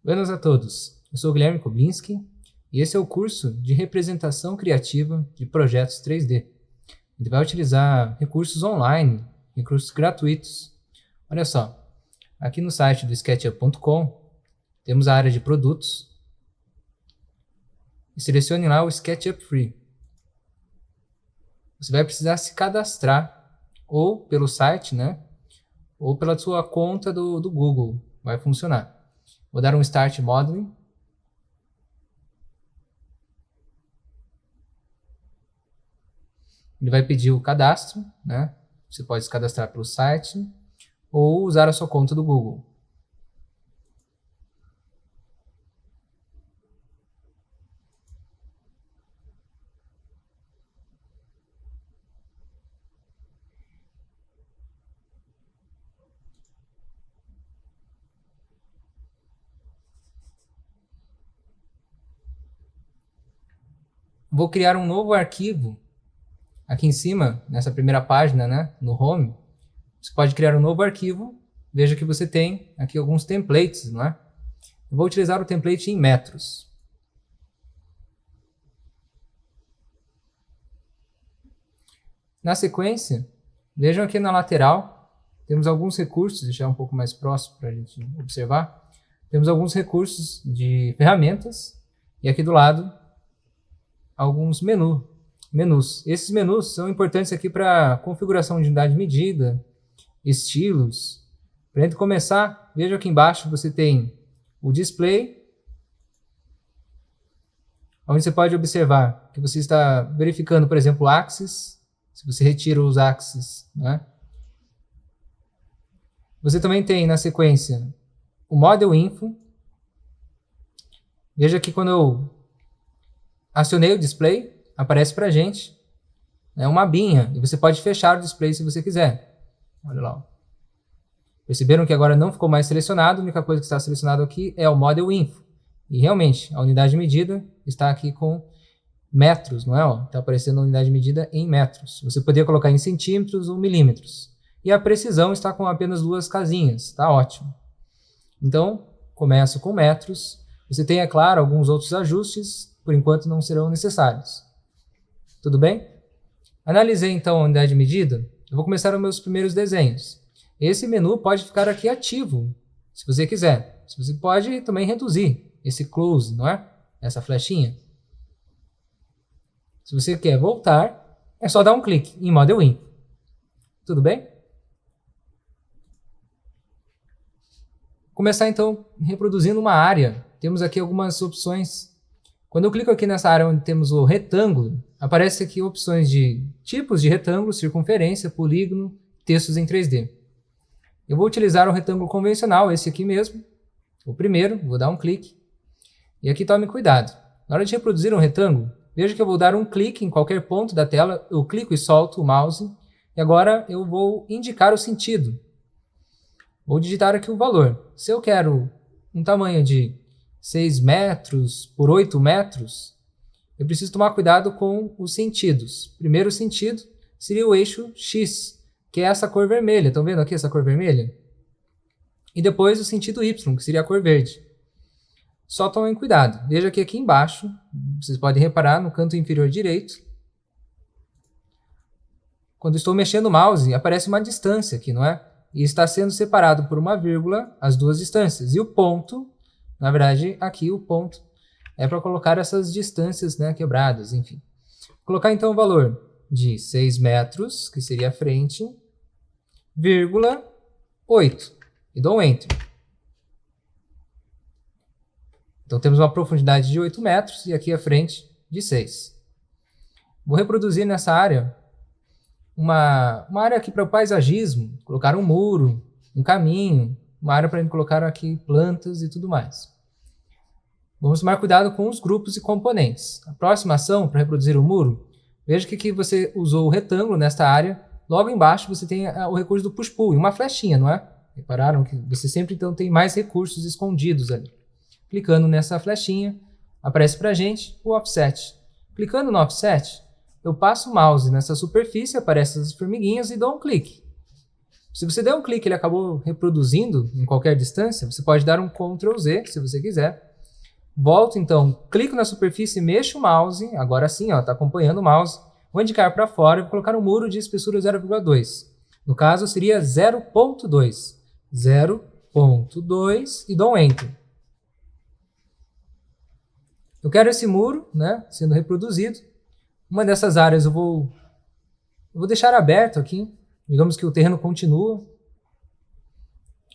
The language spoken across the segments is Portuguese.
Buenas a todos, eu sou o Guilherme Koblinski e esse é o curso de representação criativa de projetos 3D. A gente vai utilizar recursos online, recursos gratuitos. Olha só, aqui no site do SketchUp.com temos a área de produtos e selecione lá o SketchUp Free. Você vai precisar se cadastrar ou pelo site, ou pela sua conta do Google, vai funcionar. Vou dar um Start Modeling. Ele vai pedir o cadastro, Você pode se cadastrar pelo site ou usar a sua conta do Google. Vou criar um novo arquivo aqui em cima, nessa primeira página, no Home. Você pode criar um novo arquivo. Veja que você tem aqui alguns templates, Eu vou utilizar o template em metros. Na sequência, vejam aqui na lateral, temos alguns recursos, deixar um pouco mais próximo para a gente observar. Temos alguns recursos de ferramentas e aqui do lado alguns menus. Esses menus são importantes aqui para configuração de unidade de medida, estilos. Para a gente começar, veja aqui embaixo você tem o display, onde você pode observar que você está verificando, por exemplo, axis. Se você retira os axes, Você também tem na sequência o Model Info. Veja que quando eu acionei o display, aparece para a gente uma abinha, e você pode fechar o display se você quiser. Olha lá. Perceberam que agora não ficou mais selecionado, a única coisa que está selecionado aqui é o Model Info. E realmente, a unidade de medida está aqui com metros, Está aparecendo a unidade de medida em metros. Você poderia colocar em centímetros ou milímetros. E a precisão está com apenas 2 casinhas, está ótimo. Então, começo com metros. Você tem, é claro, alguns outros ajustes, por enquanto não serão necessários. Tudo bem? Analisei então a unidade de medida. Eu vou começar os meus primeiros desenhos. Esse menu pode ficar aqui ativo, se você quiser. Você pode também reduzir esse close, Essa flechinha. Se você quer voltar, é só dar um clique em Model In. Tudo bem? Vou começar então reproduzindo uma área. Temos aqui algumas opções. Quando eu clico aqui nessa área onde temos o retângulo, aparece aqui opções de tipos de retângulo, circunferência, polígono, textos em 3D. Eu vou utilizar o retângulo convencional, esse aqui mesmo, o primeiro, vou dar um clique. E aqui tome cuidado. Na hora de reproduzir um retângulo, veja que eu vou dar um clique em qualquer ponto da tela, eu clico e solto o mouse, e agora eu vou indicar o sentido. Vou digitar aqui o valor. Se eu quero um tamanho de 6 metros por 8 metros, eu preciso tomar cuidado com os sentidos. Primeiro sentido seria o eixo X, que é essa cor vermelha. Estão vendo aqui essa cor vermelha? E depois o sentido Y, que seria a cor verde. Só tomem cuidado. Veja que aqui embaixo, vocês podem reparar no canto inferior direito, quando estou mexendo o mouse, aparece uma distância aqui, E está sendo separado por uma vírgula as duas distâncias. E o ponto, na verdade, aqui o ponto é para colocar essas distâncias quebradas, enfim. Vou colocar então o valor de 6 metros, que seria a frente, vírgula 8. E dou um Enter. Então temos uma profundidade de 8 metros e aqui a frente de 6. Vou reproduzir nessa área uma área aqui para o paisagismo, colocar um muro, um caminho, uma área para colocar aqui plantas e tudo mais. Vamos tomar cuidado com os grupos e componentes. A próxima ação, para reproduzir o muro, veja que aqui você usou o retângulo nesta área, logo embaixo você tem o recurso do push-pull, e uma flechinha, Repararam que você sempre então tem mais recursos escondidos ali. Clicando nessa flechinha, aparece para a gente o offset. Clicando no offset, eu passo o mouse nessa superfície, aparecem as formiguinhas e dou um clique. Se você der um clique e ele acabou reproduzindo em qualquer distância, você pode dar um Ctrl Z, se você quiser. Volto então, clico na superfície, mexo o mouse, agora sim, está acompanhando o mouse. Vou indicar para fora e vou colocar um muro de espessura 0,2. No caso, seria 0,2. 0,2 e dou um Enter. Eu quero esse muro, né, sendo reproduzido. Uma dessas áreas eu vou deixar aberto aqui. Digamos que o terreno continua.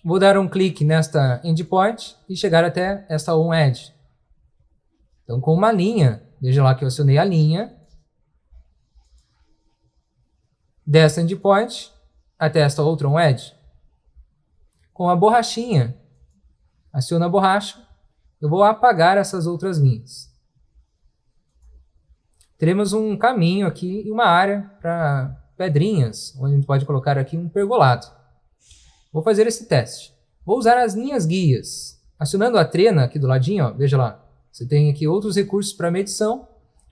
Vou dar um clique nesta endpoint e chegar até esta onEdge. Então, com uma linha, veja lá que eu acionei a linha dessa endpoint até esta outra onEdge. Com a borrachinha, aciono a borracha, eu vou apagar essas outras linhas. Teremos um caminho aqui e uma área para pedrinhas, onde a gente pode colocar aqui um pergolado. Vou fazer esse teste. Vou usar as linhas guias. Acionando a trena aqui do ladinho, ó, veja lá. Você tem aqui outros recursos para medição.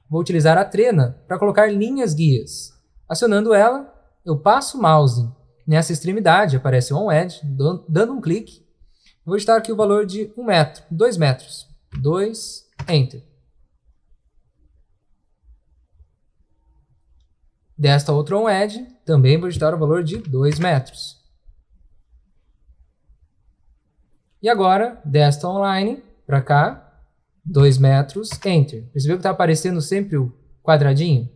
Vou utilizar a trena para colocar linhas guias. Acionando ela, eu passo o mouse nessa extremidade, aparece o onEdge, dando um clique. Vou digitar aqui o valor de 1 metro, 2 metros. 2, Enter. Desta outra onEdge, também vou digitar o valor de 2 metros. E agora, desta online para cá, 2 metros, Enter. Percebeu que está aparecendo sempre o quadradinho?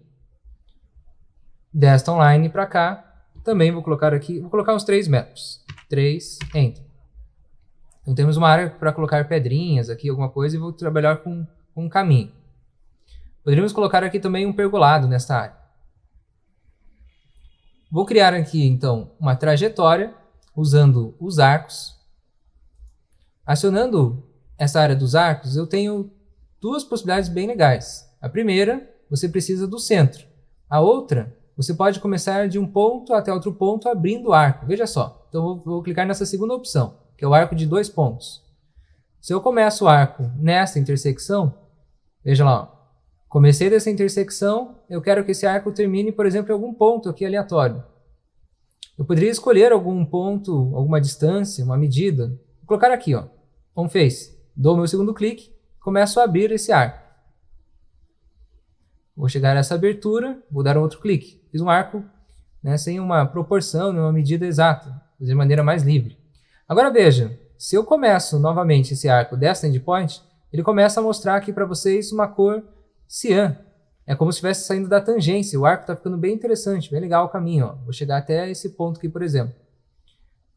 Desta online para cá, também vou colocar aqui, vou colocar uns 3 metros. 3, Enter. Então temos uma área para colocar pedrinhas aqui, alguma coisa, e vou trabalhar com um caminho. Poderíamos colocar aqui também um pergolado nesta área. Vou criar aqui, então, uma trajetória usando os arcos. Acionando essa área dos arcos, eu tenho duas possibilidades bem legais. A primeira, você precisa do centro. A outra, você pode começar de um ponto até outro ponto abrindo o arco. Veja só. Então, vou clicar nessa segunda opção, que é o arco de 2 pontos. Se eu começo o arco nessa intersecção, veja lá, ó, comecei dessa intersecção, eu quero que esse arco termine, por exemplo, em algum ponto aqui aleatório. Eu poderia escolher algum ponto, alguma distância, uma medida. Vou colocar aqui, ó, on face. Dou o meu segundo clique, começo a abrir esse arco. Vou chegar a essa abertura, vou dar um outro clique. Fiz um arco, né, sem uma proporção, uma medida exata, fazer de maneira mais livre. Agora veja, se eu começo novamente esse arco dessa endpoint, ele começa a mostrar aqui para vocês uma cor cian. É como se estivesse saindo da tangência. O arco está ficando bem interessante, bem legal o caminho. Ó. Vou chegar até esse ponto aqui, por exemplo.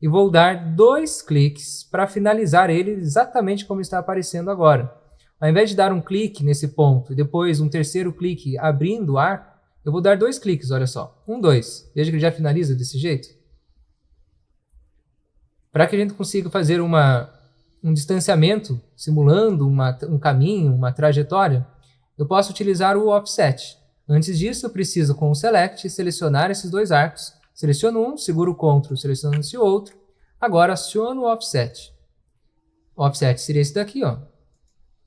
E vou dar 2 cliques para finalizar ele exatamente como está aparecendo agora. Ao invés de dar um clique nesse ponto e depois um terceiro clique abrindo o arco, eu vou dar 2 cliques, olha só. 1, 2. Veja que ele já finaliza desse jeito. Para que a gente consiga fazer um distanciamento, simulando um caminho, uma trajetória, eu posso utilizar o offset. Antes disso, eu preciso, com o select, selecionar esses 2 arcos. Seleciono um, seguro o Ctrl, seleciono esse outro. Agora, aciono o offset. O offset seria esse daqui, ó.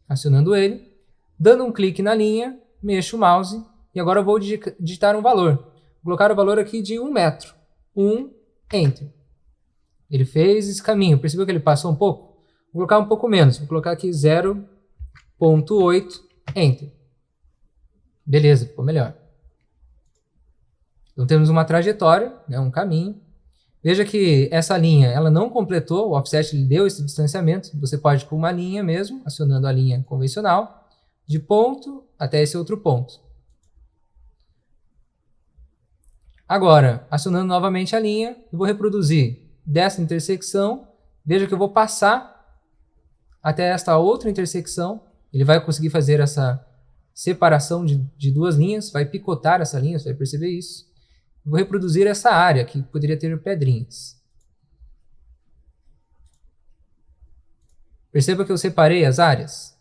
Acionando ele, dando um clique na linha, mexo o mouse e agora eu vou digitar um valor. Vou colocar o valor aqui de 1 metro. 1, Enter. Ele fez esse caminho. Percebeu que ele passou um pouco? Vou colocar um pouco menos. Vou colocar aqui 0,8, Enter. Beleza, ficou melhor. Então temos uma trajetória, né, um caminho. Veja que essa linha ela não completou, o offset lhe deu esse distanciamento. Você pode com uma linha mesmo, acionando a linha convencional, de ponto até esse outro ponto. Agora, acionando novamente a linha, eu vou reproduzir dessa intersecção. Veja que eu vou passar até esta outra intersecção. Ele vai conseguir fazer essa separação de 2 linhas, vai picotar essa linha, você vai perceber isso. Vou reproduzir essa área que poderia ter pedrinhas. Perceba que eu separei as áreas.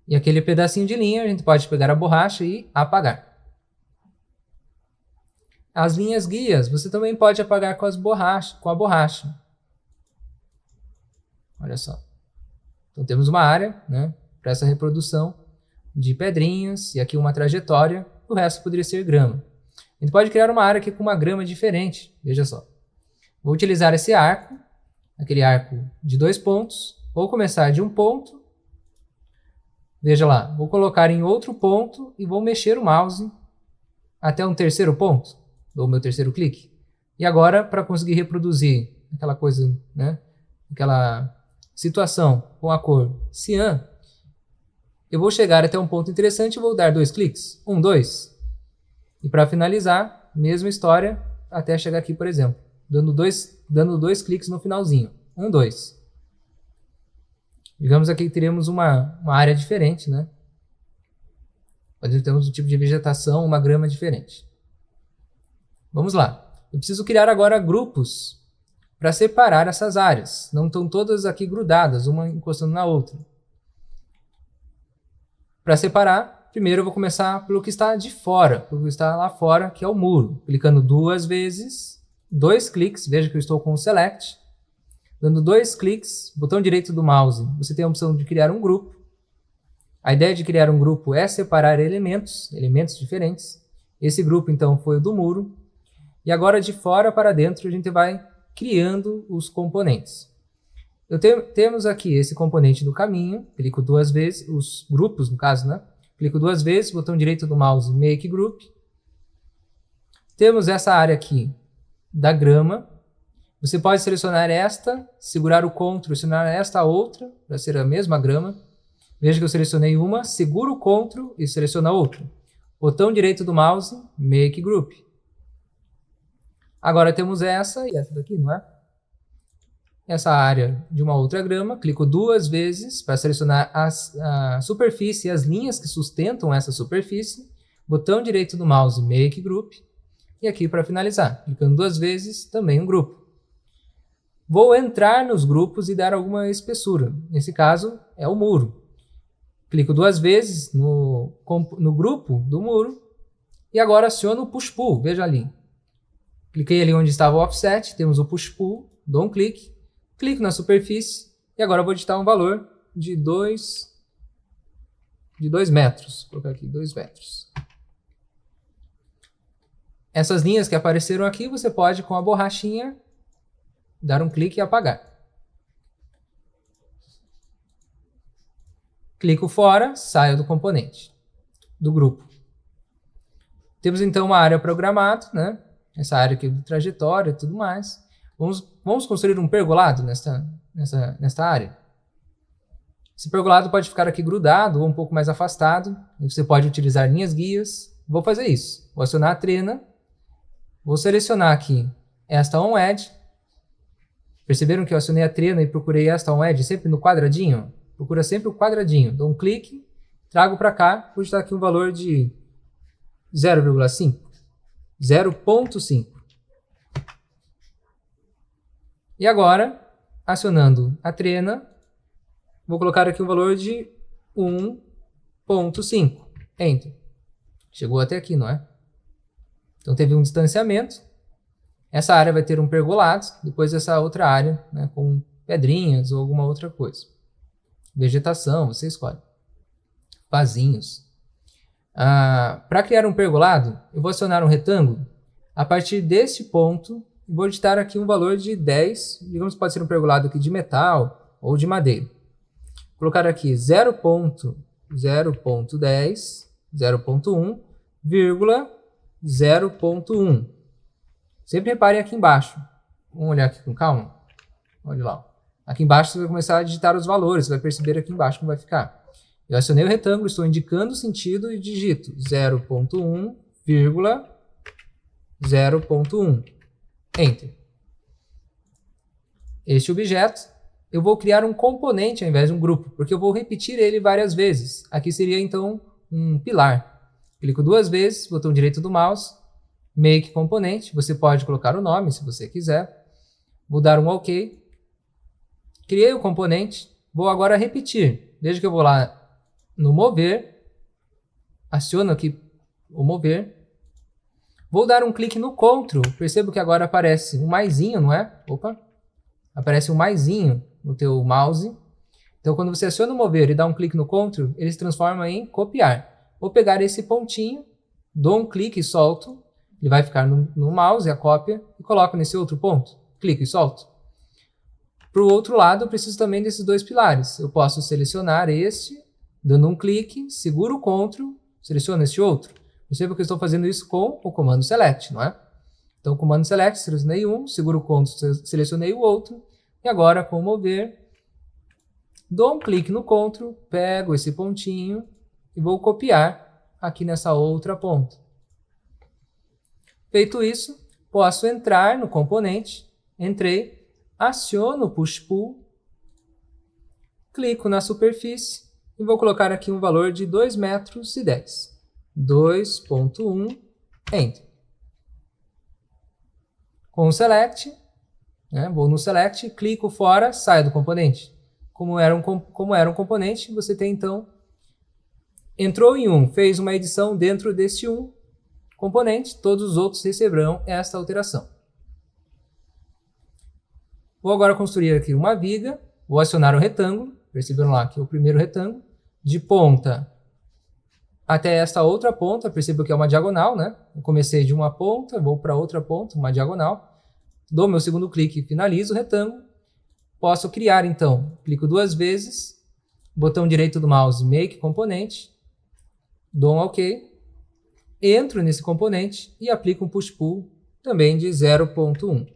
E aquele pedacinho de linha, a gente pode pegar a borracha e apagar. As linhas guias, você também pode apagar com a borracha. Olha só. Então temos uma área, né, para essa reprodução de pedrinhas e aqui uma trajetória. O resto poderia ser grama. A gente pode criar uma área aqui com uma grama diferente. Veja só. Vou utilizar esse arco, aquele arco de 2 pontos. Vou começar de um ponto. Veja lá, vou colocar em outro ponto e vou mexer o mouse até um terceiro ponto. Dou o meu terceiro clique. E agora, para conseguir reproduzir aquela coisa, né, aquela situação com a cor cian, eu vou chegar até um ponto interessante e vou dar 2 cliques. 1, 2. E para finalizar, mesma história, até chegar aqui, por exemplo, dando dois cliques no finalzinho. 1, 2. Digamos aqui que teremos uma área diferente, né? Temos um tipo de vegetação, uma grama diferente. Vamos lá. Eu preciso criar agora grupos para separar essas áreas. Não estão todas aqui grudadas, uma encostando na outra. Para separar, primeiro eu vou começar pelo que está de fora, pelo que está lá fora, que é o muro. Clicando 2 vezes, 2 cliques, veja que eu estou com o Select. Dando 2 cliques, botão direito do mouse, você tem a opção de criar um grupo. A ideia de criar um grupo é separar elementos diferentes. Esse grupo, então, foi o do muro. E agora, de fora para dentro, a gente vai criando os componentes. Temos aqui esse componente do caminho, clico 2 vezes, os grupos, no caso, né? Clico 2 vezes, botão direito do mouse, Make Group. Temos essa área aqui da grama. Você pode selecionar esta, segurar o Ctrl, selecionar esta outra, para ser a mesma grama. Veja que eu selecionei uma, seguro o Ctrl e seleciono a outra. Botão direito do mouse, Make Group. Agora temos essa e essa daqui, não é? Essa área de uma outra grama, clico 2 vezes para selecionar a superfície e as linhas que sustentam essa superfície. Botão direito do mouse, Make Group. E aqui para finalizar, clicando 2 vezes, também um grupo. Vou entrar nos grupos e dar alguma espessura. Nesse caso, é o muro. Clico 2 vezes no grupo do muro e agora aciono o Push-Pull, veja ali. Cliquei ali onde estava o Offset, temos o Push-Pull, dou um clique, clico na superfície e agora vou digitar um valor de 2 metros. Vou colocar aqui 2 metros. Essas linhas que apareceram aqui, você pode, com a borrachinha, dar um clique e apagar. Clico fora, saio do componente, do grupo. Temos então uma área programada, né? Essa área aqui de trajetória e tudo mais. Vamos construir um pergolado nesta área. Esse pergolado pode ficar aqui grudado ou um pouco mais afastado. Você pode utilizar linhas guias. Vou fazer isso. Vou acionar a trena. Vou selecionar aqui esta on-edge. Perceberam que eu acionei a trena e procurei esta on-edge sempre no quadradinho? Procura sempre o quadradinho. Dou um clique, trago para cá, vou digitar aqui um valor de 0,5. 0,5. E agora, acionando a trena, vou colocar aqui um valor de 1,5. Enter. Chegou até aqui, não é? Então teve um distanciamento. Essa área vai ter um pergolado, depois essa outra área, né, com pedrinhas ou alguma outra coisa. Vegetação, você escolhe. Vasinhos. Para criar um pergolado, eu vou acionar um retângulo. A partir deste ponto, vou digitar aqui um valor de 10. Digamos que pode ser um pergolado aqui de metal ou de madeira. Vou colocar aqui 0.10, 0.1, 0.1. Sempre reparem aqui embaixo. Vamos olhar aqui com calma. Olha lá. Aqui embaixo você vai começar a digitar os valores. Você vai perceber aqui embaixo como vai ficar. Eu acionei o retângulo, estou indicando o sentido e digito 0.1, 0.1. Enter. Este objeto, eu vou criar um componente ao invés de um grupo, porque eu vou repetir ele várias vezes. Aqui seria, então, um pilar. Clico 2 vezes, botão direito do mouse, Make Componente. Você pode colocar o nome, se você quiser. Vou dar um OK. Criei o componente. Vou agora repetir. Veja que eu vou lá no Mover. Aciono aqui o Mover. Vou dar um clique no Ctrl. Percebo que agora aparece um maisinho, não é? Opa! Aparece um maisinho no teu mouse. Então, quando você aciona o Mover e dá um clique no Ctrl, ele se transforma em copiar. Vou pegar esse pontinho, dou um clique e solto. Ele vai ficar no mouse, a cópia, e coloco nesse outro ponto. clico e solto. Para o outro lado, eu preciso também desses dois pilares. Eu posso selecionar este, dando um clique, seguro o Ctrl, seleciono este outro. Perceba que eu estou fazendo isso com o comando Select, não é? Então, comando Select, selecionei um, seguro o Ctrl, selecionei o outro. E agora, com mover, dou um clique no Ctrl, pego esse pontinho e vou copiar aqui nessa outra ponta. Feito isso, posso entrar no componente, entrei, aciono o Push-Pull, clico na superfície e vou colocar aqui um valor de 2,10 metros. 2.1, Enter. Com o Select, vou no Select, clico fora, saio do componente. Como era um componente, você tem então, entrou em um, fez uma edição dentro deste um componente, todos os outros receberão esta alteração. Vou agora construir aqui uma viga, vou acionar o retângulo, perceberam lá que é o primeiro retângulo, de ponta até esta outra ponta, percebo que é uma diagonal, né? Eu comecei de uma ponta, vou para outra ponta, uma diagonal, dou meu segundo clique e finalizo o retângulo. Posso criar então, clico duas vezes, botão direito do mouse, Make Componente, dou um OK, entro nesse componente e aplico um Push-Pull também de 0.1,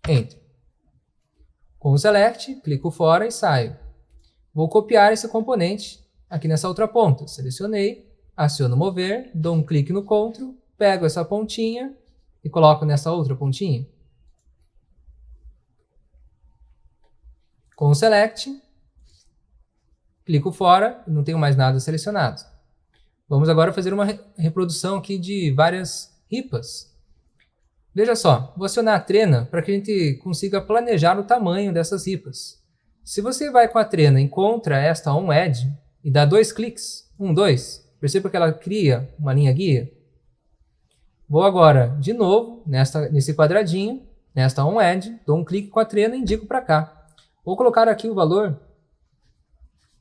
Enter. Com o Select, clico fora e saio. Vou copiar esse componente aqui nessa outra ponta. Selecionei, aciono Mover, dou um clique no Ctrl, pego essa pontinha e coloco nessa outra pontinha. Com o Select, clico fora, não tenho mais nada selecionado. Vamos agora fazer uma reprodução aqui de várias ripas. Veja só, vou acionar a trena para que a gente consiga planejar o tamanho dessas ripas. Se você vai com a trena e encontra esta OnEdge e dá dois cliques, 1, 2, perceba que ela cria uma linha guia. Vou agora, de novo, nesse quadradinho, nesta OnEdge, dou um clique com a trena e indico para cá. Vou colocar aqui o valor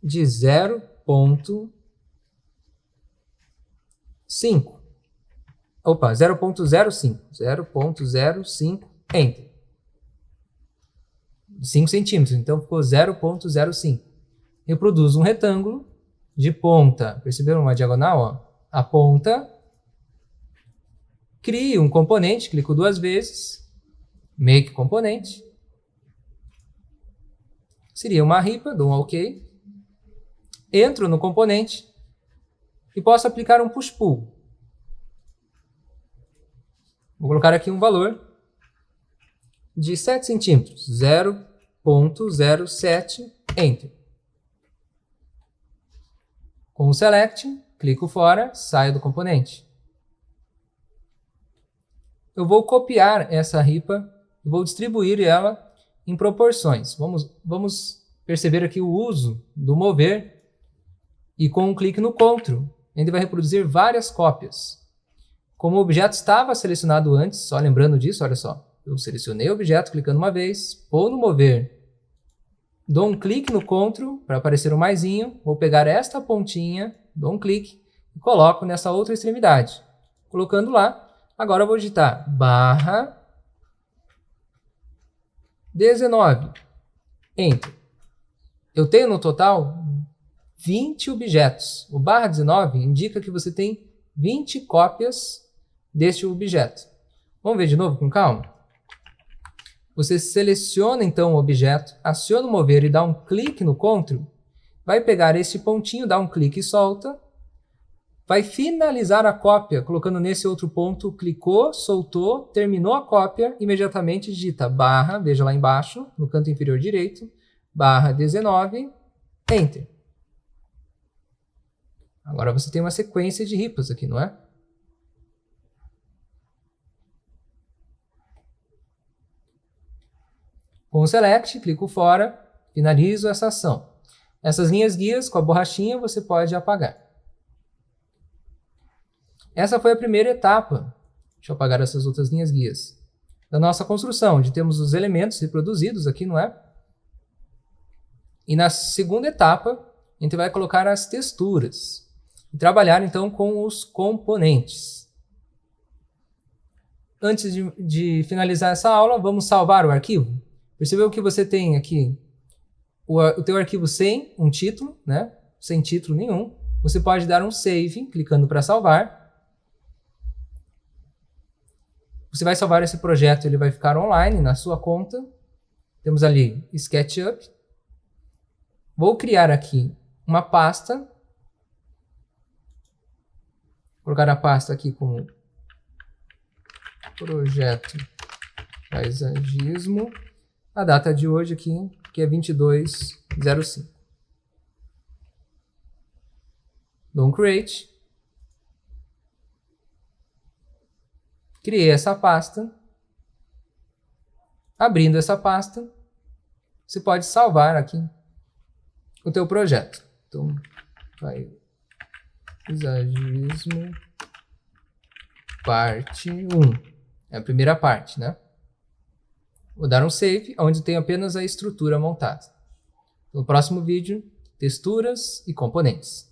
de 0.5. Opa, 0.05. 0.05, Enter. 5 centímetros, então ficou 0.05. Reproduzo um retângulo de ponta. Perceberam uma diagonal? Ó? A ponta. Crio um componente, clico duas vezes. Make Componente. Seria uma ripa, dou um OK. Entro no componente e posso aplicar um Push-Pull. Vou colocar aqui um valor de 7 centímetros, 0.07, Enter. Com o Select, clico fora, saio do componente. Eu vou copiar essa ripa e vou distribuir ela em proporções. Vamos perceber aqui o uso do mover e com um clique no Ctrl, ele vai reproduzir várias cópias. Como o objeto estava selecionado antes, só lembrando disso, olha só. Eu selecionei o objeto clicando uma vez, vou no mover, dou um clique no Ctrl para aparecer o maisinho, vou pegar esta pontinha, dou um clique e coloco nessa outra extremidade. Colocando lá, agora eu vou digitar barra 19, Enter. Eu tenho no total 20 objetos. O barra 19 indica que você tem 20 cópias deste objeto. Vamos ver de novo com calma? Você seleciona então o objeto, aciona o mover e dá um clique no Ctrl, vai pegar esse pontinho, dá um clique e solta, vai finalizar a cópia colocando nesse outro ponto, clicou, soltou, terminou a cópia, imediatamente digita barra, veja lá embaixo, no canto inferior direito, barra 19, Enter. Agora você tem uma sequência de ripas aqui, não é? Com o Select, clico fora, finalizo essa ação. Essas linhas guias com a borrachinha você pode apagar. Essa foi a primeira etapa, deixa eu apagar essas outras linhas guias, da nossa construção, onde temos os elementos reproduzidos aqui, não é? E na segunda etapa, a gente vai colocar as texturas e trabalhar então com os componentes. antes de finalizar essa aula, vamos salvar o arquivo. Percebeu que você tem aqui o teu arquivo sem um título, né? Sem título nenhum. Você pode dar um save, clicando para salvar. Você vai salvar esse projeto, ele vai ficar online na sua conta. Temos ali SketchUp. Vou criar aqui uma pasta. Vou colocar a pasta aqui como projeto paisagismo. A data de hoje aqui, que é 22/05. Dou um create. Criei essa pasta. Abrindo essa pasta, você pode salvar aqui o teu projeto. Então, paisagismo parte 1. É a primeira parte, né? Vou dar um save, onde tem apenas a estrutura montada. No próximo vídeo, texturas e componentes.